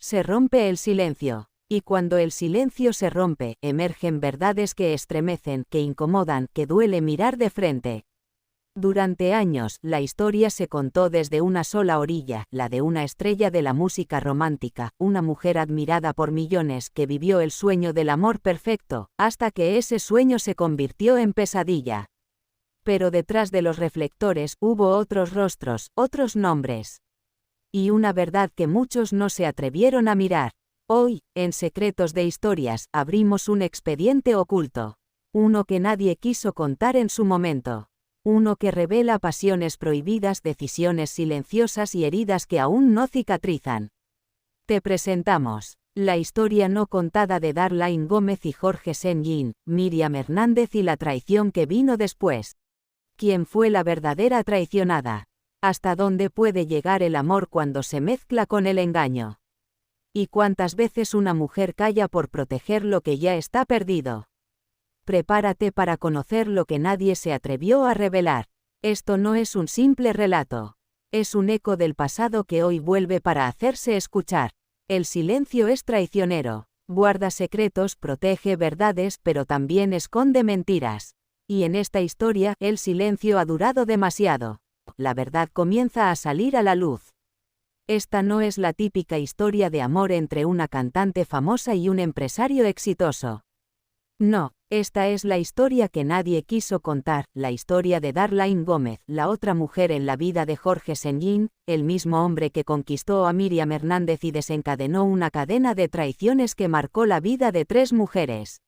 Se rompe el silencio. Y cuando el silencio se rompe, emergen verdades que estremecen, que incomodan, que duele mirar de frente. Durante años, la historia se contó desde una sola orilla, la de una estrella de la música romántica, una mujer admirada por millones que vivió el sueño del amor perfecto, hasta que ese sueño se convirtió en pesadilla. Pero detrás de los reflectores hubo otros rostros, otros nombres. Y una verdad que muchos no se atrevieron a mirar. Hoy, en Secretos de Historias, abrimos un expediente oculto. Uno que nadie quiso contar en su momento. Uno que revela pasiones prohibidas, decisiones silenciosas y heridas que aún no cicatrizan. Te presentamos la historia no contada de Darlain Gómez y Jorge Sen-Yin, Miriam Hernández y la traición que vino después. ¿Quién fue la verdadera traicionada? ¿Hasta dónde puede llegar el amor cuando se mezcla con el engaño? ¿Y cuántas veces una mujer calla por proteger lo que ya está perdido? Prepárate para conocer lo que nadie se atrevió a revelar. Esto no es un simple relato. Es un eco del pasado que hoy vuelve para hacerse escuchar. El silencio es traicionero. Guarda secretos, protege verdades, pero también esconde mentiras. Y en esta historia, el silencio ha durado demasiado. La verdad comienza a salir a la luz. Esta no es la típica historia de amor entre una cantante famosa y un empresario exitoso. No, esta es la historia que nadie quiso contar, la historia de Darlain Gómez, la otra mujer en la vida de Jorge Sen-Yin, el mismo hombre que conquistó a Miriam Hernández y desencadenó una cadena de traiciones que marcó la vida de 3 mujeres.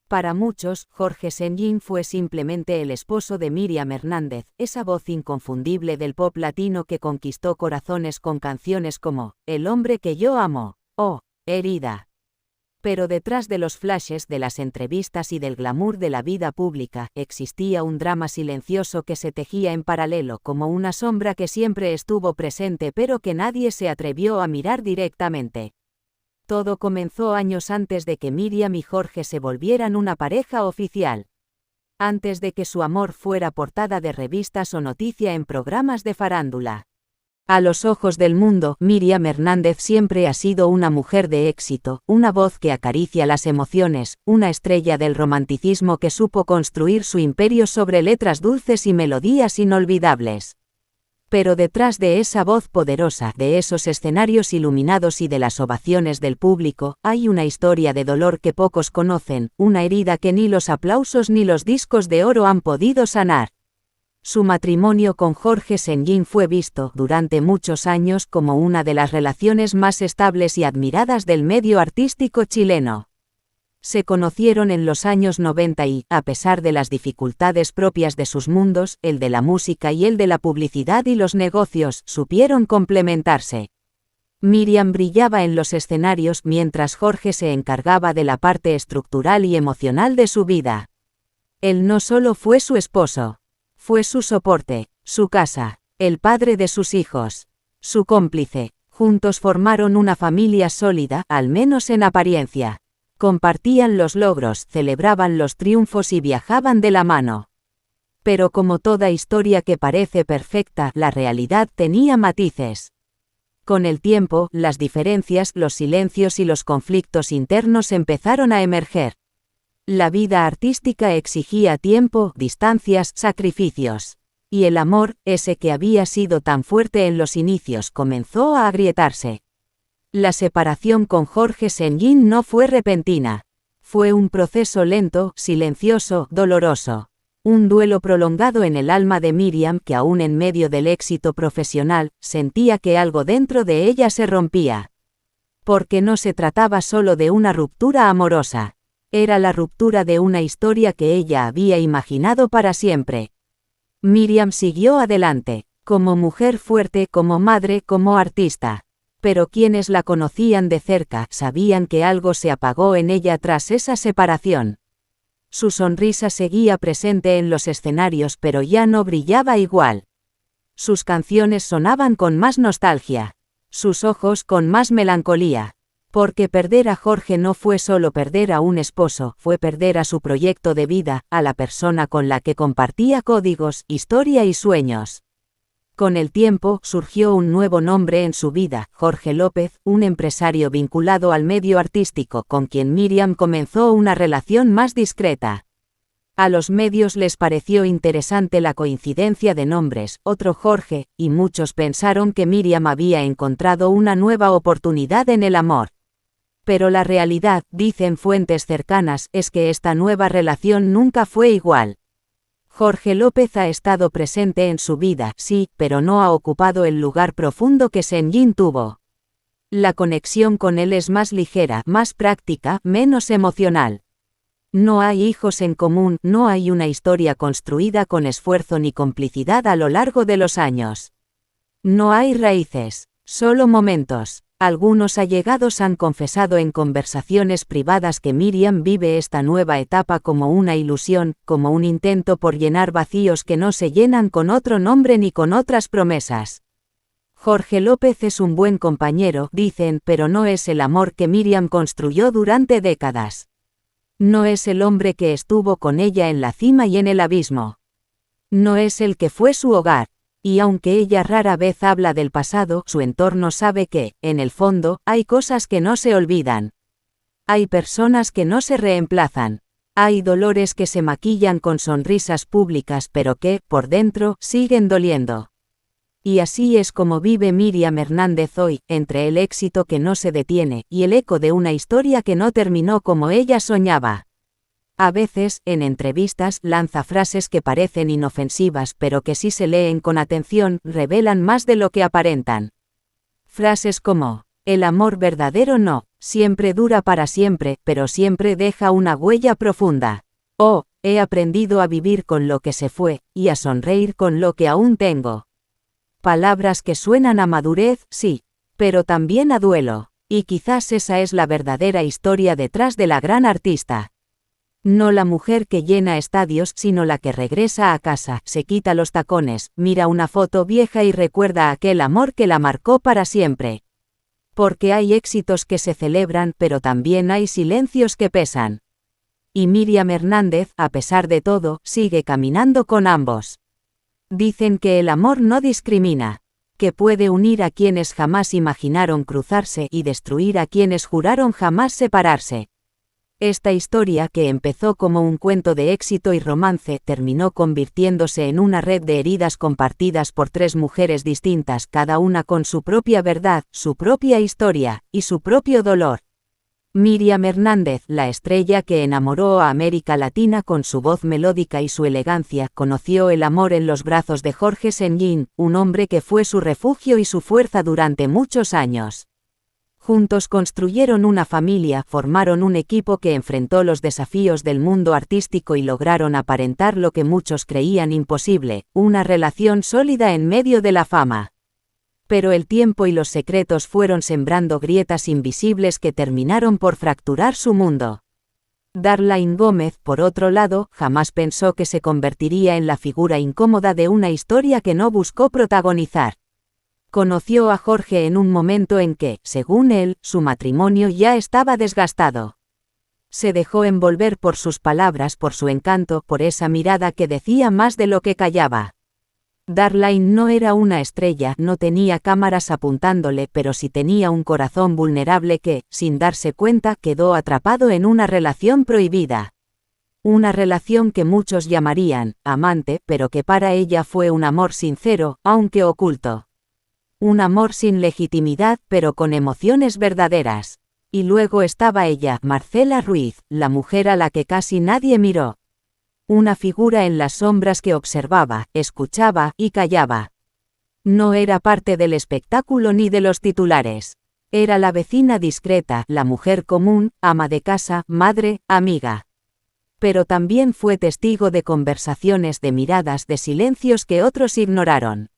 Para muchos, Jorge Sen-Yin fue simplemente el esposo de Miriam Hernández, esa voz inconfundible del pop latino que conquistó corazones con canciones como El hombre que yo amo, o Herida. Pero detrás de los flashes de las entrevistas y del glamour de la vida pública, existía un drama silencioso que se tejía en paralelo como una sombra que siempre estuvo presente pero que nadie se atrevió a mirar directamente. Todo comenzó años antes de que Miriam y Jorge se volvieran una pareja oficial. Antes de que su amor fuera portada de revistas o noticia en programas de farándula. A los ojos del mundo, Miriam Hernández siempre ha sido una mujer de éxito, una voz que acaricia las emociones, una estrella del romanticismo que supo construir su imperio sobre letras dulces y melodías inolvidables. Pero detrás de esa voz poderosa, de esos escenarios iluminados y de las ovaciones del público, hay una historia de dolor que pocos conocen, una herida que ni los aplausos ni los discos de oro han podido sanar. Su matrimonio con Jorge Sen-Yin fue visto, durante muchos años, como una de las relaciones más estables y admiradas del medio artístico chileno. Se conocieron en los años 90 y, a pesar de las dificultades propias de sus mundos, el de la música y el de la publicidad y los negocios, supieron complementarse. Miriam brillaba en los escenarios mientras Jorge se encargaba de la parte estructural y emocional de su vida. Él no solo fue su esposo, fue su soporte, su casa, el padre de sus hijos, su cómplice. Juntos formaron una familia sólida, al menos en apariencia. Compartían los logros, celebraban los triunfos y viajaban de la mano. Pero como toda historia que parece perfecta, la realidad tenía matices. Con el tiempo, las diferencias, los silencios y los conflictos internos empezaron a emerger. La vida artística exigía tiempo, distancias, sacrificios. Y el amor, ese que había sido tan fuerte en los inicios, comenzó a agrietarse. La separación con Jorge Sen-Yin no fue repentina. Fue un proceso lento, silencioso, doloroso. Un duelo prolongado en el alma de Miriam que aún en medio del éxito profesional, sentía que algo dentro de ella se rompía. Porque no se trataba solo de una ruptura amorosa. Era la ruptura de una historia que ella había imaginado para siempre. Miriam siguió adelante, como mujer fuerte, como madre, como artista. Pero quienes la conocían de cerca sabían que algo se apagó en ella tras esa separación. Su sonrisa seguía presente en los escenarios pero ya no brillaba igual. Sus canciones sonaban con más nostalgia. Sus ojos con más melancolía. Porque perder a Jorge no fue solo perder a un esposo, fue perder a su proyecto de vida, a la persona con la que compartía códigos, historia y sueños. Con el tiempo, surgió un nuevo nombre en su vida, Jorge López, un empresario vinculado al medio artístico con quien Miriam comenzó una relación más discreta. A los medios les pareció interesante la coincidencia de nombres, otro Jorge, y muchos pensaron que Miriam había encontrado una nueva oportunidad en el amor. Pero la realidad, dicen fuentes cercanas, es que esta nueva relación nunca fue igual. Jorge López ha estado presente en su vida, sí, pero no ha ocupado el lugar profundo que Senyin tuvo. La conexión con él es más ligera, más práctica, menos emocional. No hay hijos en común, no hay una historia construida con esfuerzo ni complicidad a lo largo de los años. No hay raíces, solo momentos. Algunos allegados han confesado en conversaciones privadas que Miriam vive esta nueva etapa como una ilusión, como un intento por llenar vacíos que no se llenan con otro nombre ni con otras promesas. Jorge López es un buen compañero, dicen, pero no es el amor que Miriam construyó durante décadas. No es el hombre que estuvo con ella en la cima y en el abismo. No es el que fue su hogar. Y aunque ella rara vez habla del pasado, su entorno sabe que, en el fondo, hay cosas que no se olvidan. Hay personas que no se reemplazan. Hay dolores que se maquillan con sonrisas públicas pero que, por dentro, siguen doliendo. Y así es como vive Miriam Hernández hoy, entre el éxito que no se detiene y el eco de una historia que no terminó como ella soñaba. A veces, en entrevistas, lanza frases que parecen inofensivas pero que si se leen con atención, revelan más de lo que aparentan. Frases como, el amor verdadero no, siempre dura para siempre, pero siempre deja una huella profunda. O, he aprendido a vivir con lo que se fue, y a sonreír con lo que aún tengo. Palabras que suenan a madurez, sí, pero también a duelo. Y quizás esa es la verdadera historia detrás de la gran artista. No la mujer que llena estadios, sino la que regresa a casa, se quita los tacones, mira una foto vieja y recuerda aquel amor que la marcó para siempre. Porque hay éxitos que se celebran, pero también hay silencios que pesan. Y Miriam Hernández, a pesar de todo, sigue caminando con ambos. Dicen que el amor no discrimina, que puede unir a quienes jamás imaginaron cruzarse y destruir a quienes juraron jamás separarse. Esta historia, que empezó como un cuento de éxito y romance, terminó convirtiéndose en una red de heridas compartidas por tres mujeres distintas, cada una con su propia verdad, su propia historia, y su propio dolor. Miriam Hernández, la estrella que enamoró a América Latina con su voz melódica y su elegancia, conoció el amor en los brazos de Jorge Senyin, un hombre que fue su refugio y su fuerza durante muchos años. Juntos construyeron una familia, formaron un equipo que enfrentó los desafíos del mundo artístico y lograron aparentar lo que muchos creían imposible, una relación sólida en medio de la fama. Pero el tiempo y los secretos fueron sembrando grietas invisibles que terminaron por fracturar su mundo. Darlain Gómez, por otro lado, jamás pensó que se convertiría en la figura incómoda de una historia que no buscó protagonizar. Conoció a Jorge en un momento en que, según él, su matrimonio ya estaba desgastado. Se dejó envolver por sus palabras, por su encanto, por esa mirada que decía más de lo que callaba. Darlain no era una estrella, no tenía cámaras apuntándole, pero sí tenía un corazón vulnerable que, sin darse cuenta, quedó atrapado en una relación prohibida. Una relación que muchos llamarían amante, pero que para ella fue un amor sincero, aunque oculto. Un amor sin legitimidad, pero con emociones verdaderas. Y luego estaba ella, Marcela Ruiz, la mujer a la que casi nadie miró. Una figura en las sombras que observaba, escuchaba y callaba. No era parte del espectáculo ni de los titulares. Era la vecina discreta, la mujer común, ama de casa, madre, amiga. Pero también fue testigo de conversaciones, de miradas, de silencios que otros ignoraron.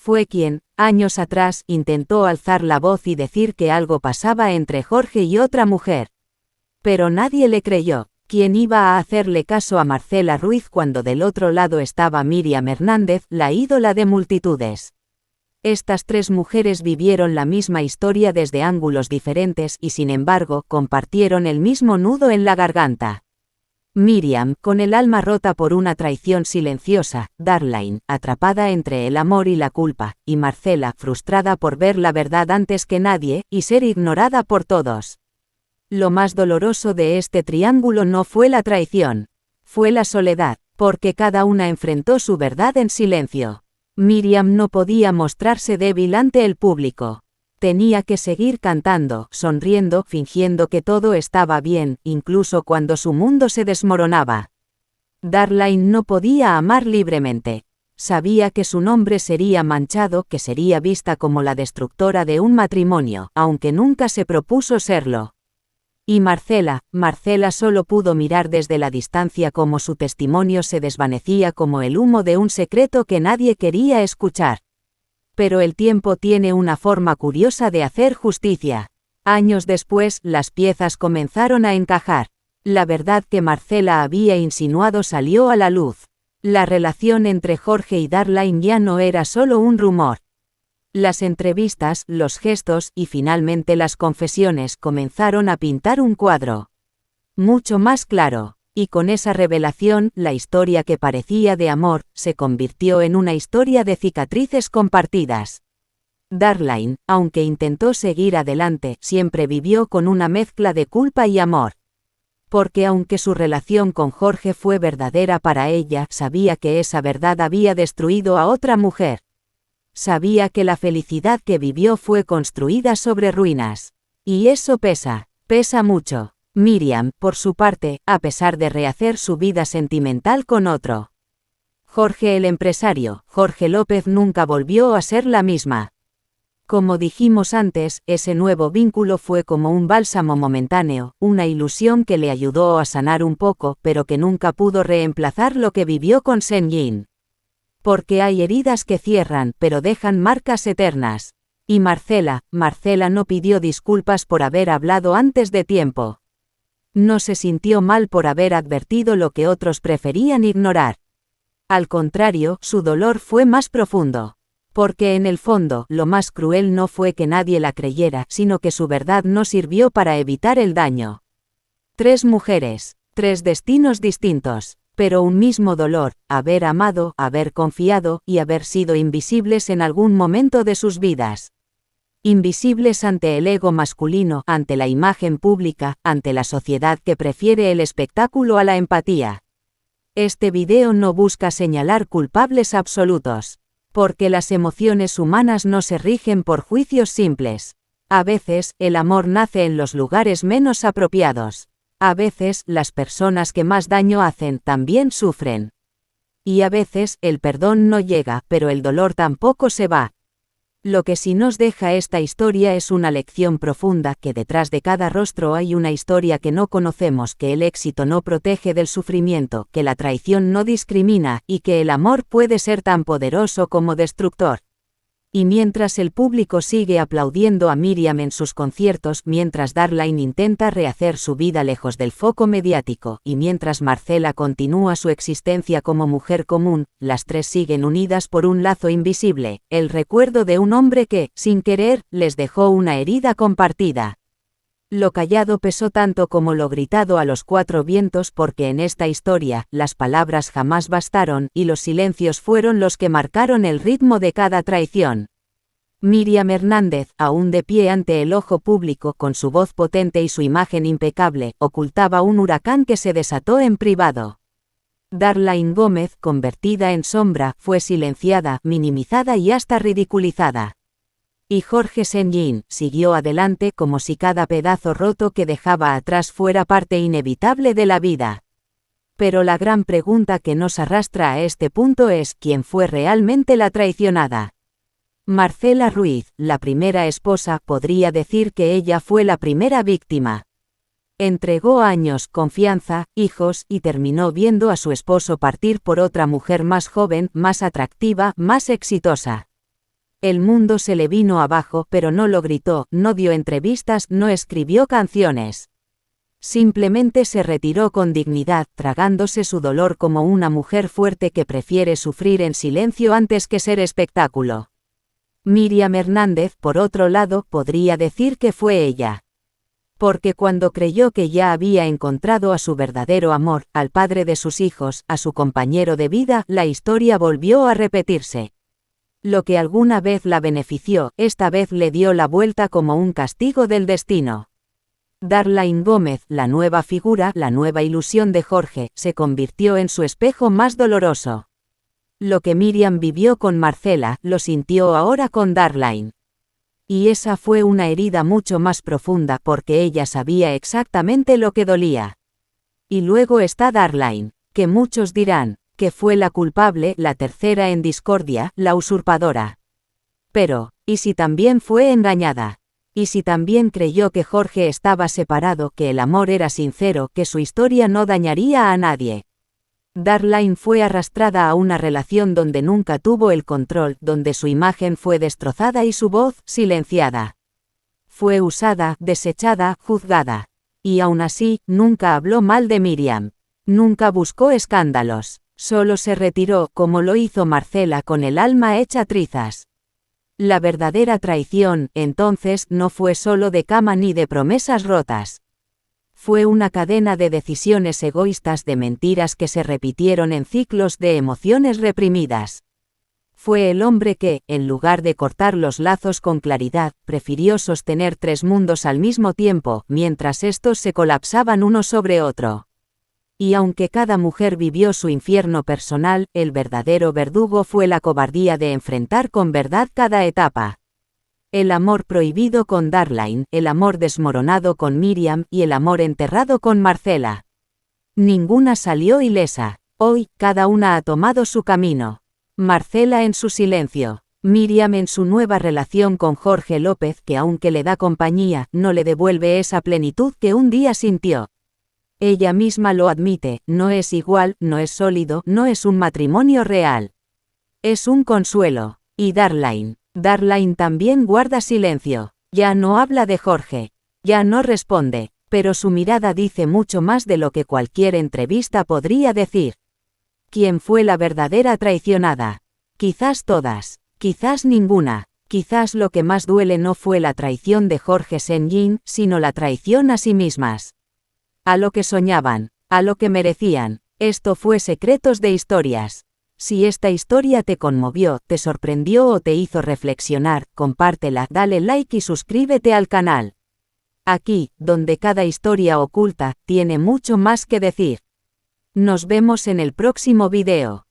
Fue quien, años atrás, intentó alzar la voz y decir que algo pasaba entre Jorge y otra mujer. Pero nadie le creyó. ¿Quién iba a hacerle caso a Marcela Ruiz cuando del otro lado estaba Miriam Hernández, la ídola de multitudes? Estas tres mujeres vivieron la misma historia desde ángulos diferentes y sin embargo compartieron el mismo nudo en la garganta. Miriam, con el alma rota por una traición silenciosa, Darlain, atrapada entre el amor y la culpa, y Marcela, frustrada por ver la verdad antes que nadie, y ser ignorada por todos. Lo más doloroso de este triángulo no fue la traición. Fue la soledad, porque cada una enfrentó su verdad en silencio. Miriam no podía mostrarse débil ante el público. Tenía que seguir cantando, sonriendo, fingiendo que todo estaba bien, incluso cuando su mundo se desmoronaba. Darlain no podía amar libremente. Sabía que su nombre sería manchado, que sería vista como la destructora de un matrimonio, aunque nunca se propuso serlo. Y Marcela solo pudo mirar desde la distancia cómo su testimonio se desvanecía como el humo de un secreto que nadie quería escuchar. Pero el tiempo tiene una forma curiosa de hacer justicia. Años después, las piezas comenzaron a encajar. La verdad que Marcela había insinuado salió a la luz. La relación entre Jorge y Darlain ya no era solo un rumor. Las entrevistas, los gestos y finalmente las confesiones comenzaron a pintar un cuadro mucho más claro. Y con esa revelación, la historia que parecía de amor, se convirtió en una historia de cicatrices compartidas. Darlain, aunque intentó seguir adelante, siempre vivió con una mezcla de culpa y amor. Porque aunque su relación con Jorge fue verdadera para ella, sabía que esa verdad había destruido a otra mujer. Sabía que la felicidad que vivió fue construida sobre ruinas. Y eso pesa mucho. Miriam, por su parte, a pesar de rehacer su vida sentimental con otro. Jorge el empresario, Jorge López nunca volvió a ser la misma. Como dijimos antes, ese nuevo vínculo fue como un bálsamo momentáneo, una ilusión que le ayudó a sanar un poco, pero que nunca pudo reemplazar lo que vivió con Senjin. Porque hay heridas que cierran, pero dejan marcas eternas. Y Marcela no pidió disculpas por haber hablado antes de tiempo. No se sintió mal por haber advertido lo que otros preferían ignorar. Al contrario, su dolor fue más profundo. Porque en el fondo, lo más cruel no fue que nadie la creyera, sino que su verdad no sirvió para evitar el daño. 3 mujeres, 3 destinos distintos, pero un mismo dolor, haber amado, haber confiado, y haber sido invisibles en algún momento de sus vidas. Invisibles ante el ego masculino, ante la imagen pública, ante la sociedad que prefiere el espectáculo a la empatía. Este video no busca señalar culpables absolutos. Porque las emociones humanas no se rigen por juicios simples. A veces, el amor nace en los lugares menos apropiados. A veces, las personas que más daño hacen también sufren. Y a veces, el perdón no llega, pero el dolor tampoco se va. Lo que sí nos deja esta historia es una lección profunda, que detrás de cada rostro hay una historia que no conocemos, que el éxito no protege del sufrimiento, que la traición no discrimina, y que el amor puede ser tan poderoso como destructor. Y mientras el público sigue aplaudiendo a Miriam en sus conciertos, mientras Darlain intenta rehacer su vida lejos del foco mediático, y mientras Marcela continúa su existencia como mujer común, las 3 siguen unidas por un lazo invisible, el recuerdo de un hombre que, sin querer, les dejó una herida compartida. Lo callado pesó tanto como lo gritado a los 4 vientos, porque en esta historia, las palabras jamás bastaron, y los silencios fueron los que marcaron el ritmo de cada traición. Miriam Hernández, aún de pie ante el ojo público, con su voz potente y su imagen impecable, ocultaba un huracán que se desató en privado. Darlain Gómez, convertida en sombra, fue silenciada, minimizada y hasta ridiculizada. Y Jorge Senjin siguió adelante como si cada pedazo roto que dejaba atrás fuera parte inevitable de la vida. Pero la gran pregunta que nos arrastra a este punto es, ¿quién fue realmente la traicionada? Marcela Ruiz, la primera esposa, podría decir que ella fue la primera víctima. Entregó años, confianza, hijos, y terminó viendo a su esposo partir por otra mujer más joven, más atractiva, más exitosa. El mundo se le vino abajo, pero no lo gritó, no dio entrevistas, no escribió canciones. Simplemente se retiró con dignidad, tragándose su dolor como una mujer fuerte que prefiere sufrir en silencio antes que ser espectáculo. Miriam Hernández, por otro lado, podría decir que fue ella. Porque cuando creyó que ya había encontrado a su verdadero amor, al padre de sus hijos, a su compañero de vida, la historia volvió a repetirse. Lo que alguna vez la benefició, esta vez le dio la vuelta como un castigo del destino. Darlain Gómez, la nueva figura, la nueva ilusión de Jorge, se convirtió en su espejo más doloroso. Lo que Miriam vivió con Marcela, lo sintió ahora con Darlain. Y esa fue una herida mucho más profunda porque ella sabía exactamente lo que dolía. Y luego está Darlain, que muchos dirán, que fue la culpable, la tercera en discordia, la usurpadora. Pero, ¿y si también fue engañada? ¿Y si también creyó que Jorge estaba separado, que el amor era sincero, que su historia no dañaría a nadie? Darlain fue arrastrada a una relación donde nunca tuvo el control, donde su imagen fue destrozada y su voz, silenciada. Fue usada, desechada, juzgada. Y aún así, nunca habló mal de Miriam. Nunca buscó escándalos. Solo se retiró, como lo hizo Marcela con el alma hecha trizas. La verdadera traición, entonces, no fue solo de cama ni de promesas rotas. Fue una cadena de decisiones egoístas, de mentiras que se repitieron en ciclos de emociones reprimidas. Fue el hombre que, en lugar de cortar los lazos con claridad, prefirió sostener 3 mundos al mismo tiempo, mientras estos se colapsaban uno sobre otro. Y aunque cada mujer vivió su infierno personal, el verdadero verdugo fue la cobardía de enfrentar con verdad cada etapa. El amor prohibido con Darlain, el amor desmoronado con Miriam y el amor enterrado con Marcela. Ninguna salió ilesa. Hoy, cada una ha tomado su camino. Marcela en su silencio. Miriam en su nueva relación con Jorge López, que aunque le da compañía, no le devuelve esa plenitud que un día sintió. Ella misma lo admite, no es igual, no es sólido, no es un matrimonio real. Es un consuelo. Y Darlain también guarda silencio. Ya no habla de Jorge. Ya no responde, pero su mirada dice mucho más de lo que cualquier entrevista podría decir. ¿Quién fue la verdadera traicionada? Quizás todas, quizás ninguna. Quizás lo que más duele no fue la traición de Jorge Senjin, sino la traición a sí mismas. A lo que soñaban, a lo que merecían. Esto fue Secretos de Historias. Si esta historia te conmovió, te sorprendió o te hizo reflexionar, compártela, dale like y suscríbete al canal. Aquí, donde cada historia oculta, tiene mucho más que decir. Nos vemos en el próximo video.